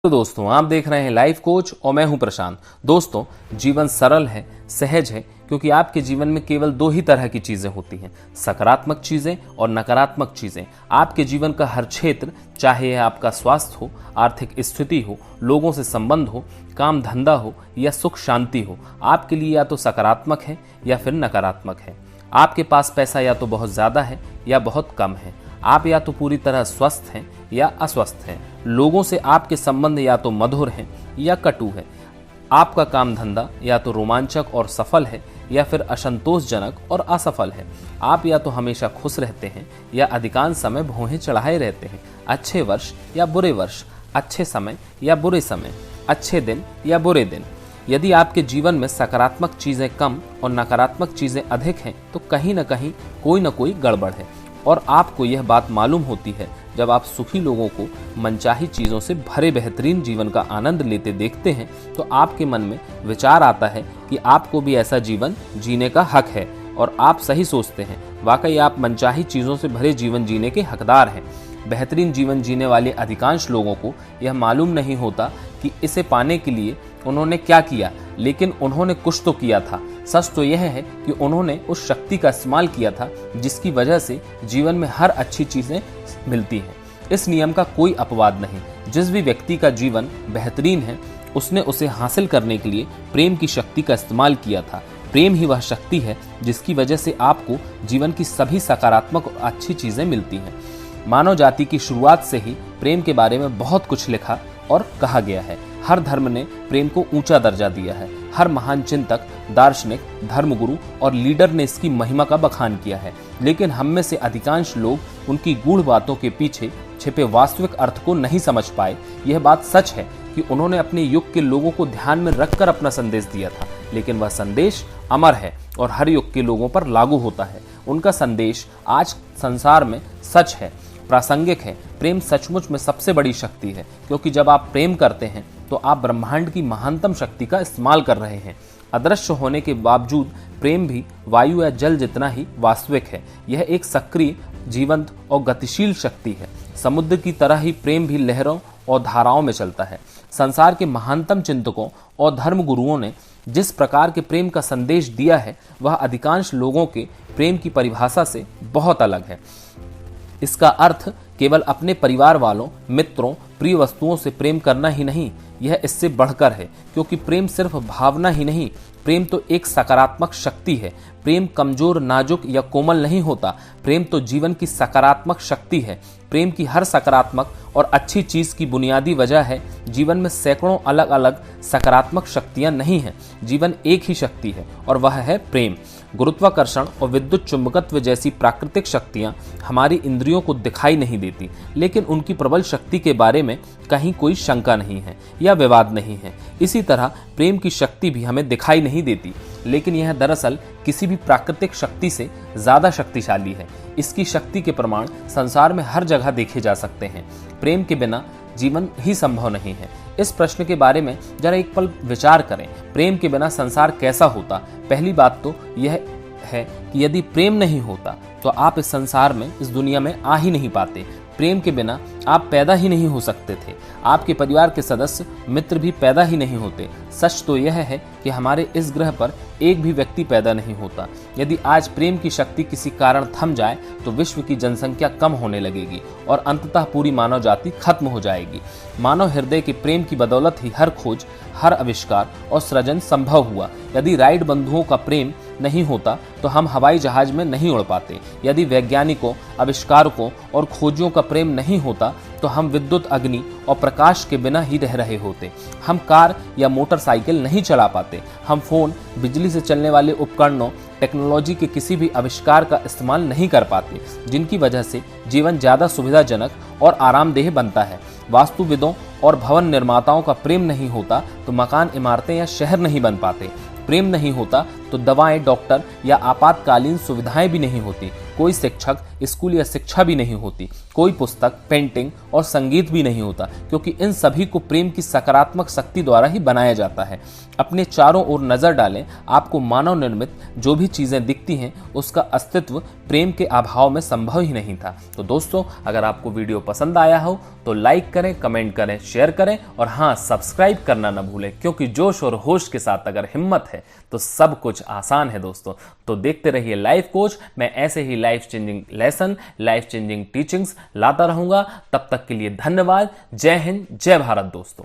तो दोस्तों आप देख रहे हैं लाइफ कोच और मैं हूं प्रशांत। दोस्तों जीवन सरल है, सहज है, क्योंकि आपके जीवन में केवल दो ही तरह की चीजें होती हैं, सकारात्मक चीजें और नकारात्मक चीजें। आपके जीवन का हर क्षेत्र, चाहे यह आपका स्वास्थ्य हो, आर्थिक स्थिति हो, लोगों से संबंध हो, काम धंधा हो या सुख शांति हो, आपके लिए या तो सकारात्मक है या फिर नकारात्मक है। आपके पास पैसा या तो बहुत ज्यादा है या बहुत कम है। आप या तो पूरी तरह स्वस्थ हैं या अस्वस्थ हैं। लोगों से आपके संबंध या तो मधुर हैं या कटु है। आपका काम धंधा या तो रोमांचक और सफल है या फिर असंतोषजनक और असफल है। आप या तो हमेशा खुश रहते हैं या अधिकांश समय भौहें चढ़ाए रहते हैं। अच्छे वर्ष या बुरे वर्ष, अच्छे समय या बुरे समय, अच्छे दिन या बुरे दिन। यदि आपके जीवन में सकारात्मक चीजें कम और नकारात्मक चीजें अधिक हैं तो कहीं न कहीं कोई न कोई गड़बड़ है। और आपको यह बात मालूम होती है जब आप सुखी लोगों को मनचाही चीज़ों से भरे बेहतरीन जीवन का आनंद लेते देखते हैं तो आपके मन में विचार आता है कि आपको भी ऐसा जीवन जीने का हक है, और आप सही सोचते हैं। वाकई आप मनचाही चीज़ों से भरे जीवन जीने के हकदार हैं। बेहतरीन जीवन जीने वाले अधिकांश लोगों को यह मालूम नहीं होता कि इसे पाने के लिए उन्होंने क्या किया, लेकिन उन्होंने कुछ तो किया था। सच तो यह है कि उन्होंने उस शक्ति का इस्तेमाल किया था जिसकी वजह से जीवन में हर अच्छी चीजें मिलती हैं। इस नियम का कोई अपवाद नहीं। जिस भी व्यक्ति का जीवन बेहतरीन है उसने उसे हासिल करने के लिए प्रेम की शक्ति का इस्तेमाल किया था। प्रेम ही वह शक्ति है जिसकी वजह से आपको जीवन की सभी सकारात्मक और अच्छी चीजें मिलती हैं। मानव जाति की शुरुआत से ही प्रेम के बारे में बहुत कुछ लिखा और कहा गया है। हर धर्म ने प्रेम को ऊंचा दर्जा दिया है। हर महान चिंतक, दार्शनिक, धर्मगुरु और लीडर ने इसकी महिमा का बखान किया है। लेकिन हम में से अधिकांश लोग उनकी गूढ़ बातों के पीछे छिपे वास्तविक अर्थ को नहीं समझ पाए। यह बात सच है कि उन्होंने अपने युग के लोगों को ध्यान में रखकर अपना संदेश दिया था, लेकिन वह संदेश अमर है और हर युग के लोगों पर लागू होता है। उनका संदेश आज संसार में सच है, प्रासंगिक है। प्रेम सचमुच में सबसे बड़ी शक्ति है, क्योंकि जब आप प्रेम करते हैं तो आप ब्रह्मांड की महानतम शक्ति का इस्तेमाल कर रहे हैं। अदृश्य होने के बावजूद प्रेम भी वायु या जल जितना ही वास्तविक है। यह एक सक्रिय, जीवंत और गतिशील शक्ति है। समुद्र की तरह ही प्रेम भी लहरों और धाराओं में चलता है। संसार के महानतम चिंतकों और धर्मगुरुओं ने जिस प्रकार के प्रेम का संदेश दिया है वह अधिकांश लोगों के प्रेम की परिभाषा से बहुत अलग है। इसका अर्थ केवल अपने परिवार वालों, मित्रों, प्रिय वस्तुओं से प्रेम करना ही नहीं, यह इससे बढ़कर है। क्योंकि प्रेम सिर्फ भावना ही नहीं, प्रेम तो एक सकारात्मक शक्ति है। प्रेम कमजोर, नाजुक या कोमल नहीं होता। प्रेम तो जीवन की सकारात्मक शक्ति है। प्रेम की हर सकारात्मक और अच्छी चीज की बुनियादी वजह है जीवन में सैकड़ों अलग अलग सकारात्मक शक्तियां नहीं हैं। जीवन एक ही शक्ति है और वह है प्रेम। गुरुत्वाकर्षण और विद्युत चुंबकत्व जैसी प्राकृतिक शक्तियां हमारी इंद्रियों को दिखाई नहीं देती, लेकिन उनकी प्रबल शक्ति के बारे में कहीं कोई शंका नहीं है या विवाद नहीं है। इसी तरह प्रेम की शक्ति भी हमें दिखाई नहीं देती, लेकिन यह दरअसल किसी भी प्राकृतिक शक्ति से ज्यादा शक्तिशाली है। इसकी शक्ति के प्रमाण संसार में हर जगह देखे जा सकते हैं। प्रेम के बिना जीवन ही संभव नहीं है। इस प्रश्न के बारे में जरा एक पल विचार करें। प्रेम के बिना संसार कैसा होता? पहली बात तो यह है कि यदि प्रेम नहीं होता तो आप इस संसार में, इस दुनिया में आ ही नहीं पाते। प्रेम के बिना आप पैदा ही नहीं हो सकते थे। आपके परिवार के सदस्य, मित्र भी पैदा ही नहीं होते। सच तो यह है कि हमारे इस ग्रह पर एक भी व्यक्ति पैदा नहीं होता। यदि आज प्रेम की शक्ति किसी कारण थम जाए तो विश्व की जनसंख्या कम होने लगेगी और अंततः पूरी मानव जाति खत्म हो जाएगी। मानव हृदय के प्रेम की बदौलत ही हर खोज, हर आविष्कार और सृजन संभव हुआ। यदि राइट बंधुओं का प्रेम नहीं होता तो हम हवाई जहाज में नहीं उड़ पाते। यदि वैज्ञानिकों, आविष्कारकों और खोजियों का प्रेम नहीं होता तो हम विद्युत, अग्नि और प्रकाश के बिना ही रह रहे होते। हम कार या मोटरसाइकिल नहीं चला पाते। हम फोन, बिजली से चलने वाले उपकरणों, टेक्नोलॉजी के किसी भी आविष्कार का इस्तेमाल नहीं कर पाते, जिनकी वजह से जीवन ज्यादा सुविधाजनक और आरामदेह बनता है। वास्तुविदों और भवन निर्माताओं का प्रेम नहीं होता तो मकान, इमारतें या शहर नहीं बन पाते। प्रेम नहीं होता तो दवाएं, डॉक्टर या आपातकालीन सुविधाएं भी नहीं होती। कोई शिक्षक स्कूल या शिक्षा भी नहीं होती, कोई पुस्तक, पेंटिंग और संगीत भी नहीं होता, क्योंकि इन सभी को प्रेम की सकारात्मक शक्ति द्वारा ही बनाया जाता है। अपने चारों ओर नजर डालें, आपको मानव निर्मित जो भी चीजें दिखती हैं उसका अस्तित्व प्रेम के अभाव में संभव ही नहीं था। तो दोस्तों, अगर आपको वीडियो पसंद आया हो तो लाइक करें, कमेंट करें, शेयर करें और हाँ, सब्सक्राइब करना न भूलें, क्योंकि जोश और होश के साथ अगर हिम्मत है तो सब कुछ आसान है दोस्तों। तो देखते रहिए लाइफ कोच। मैं ऐसे ही life changing lesson, life changing teachings लाता रहूंगा। तब तक के लिए धन्यवाद। जय हिंद, जय भारत दोस्तों।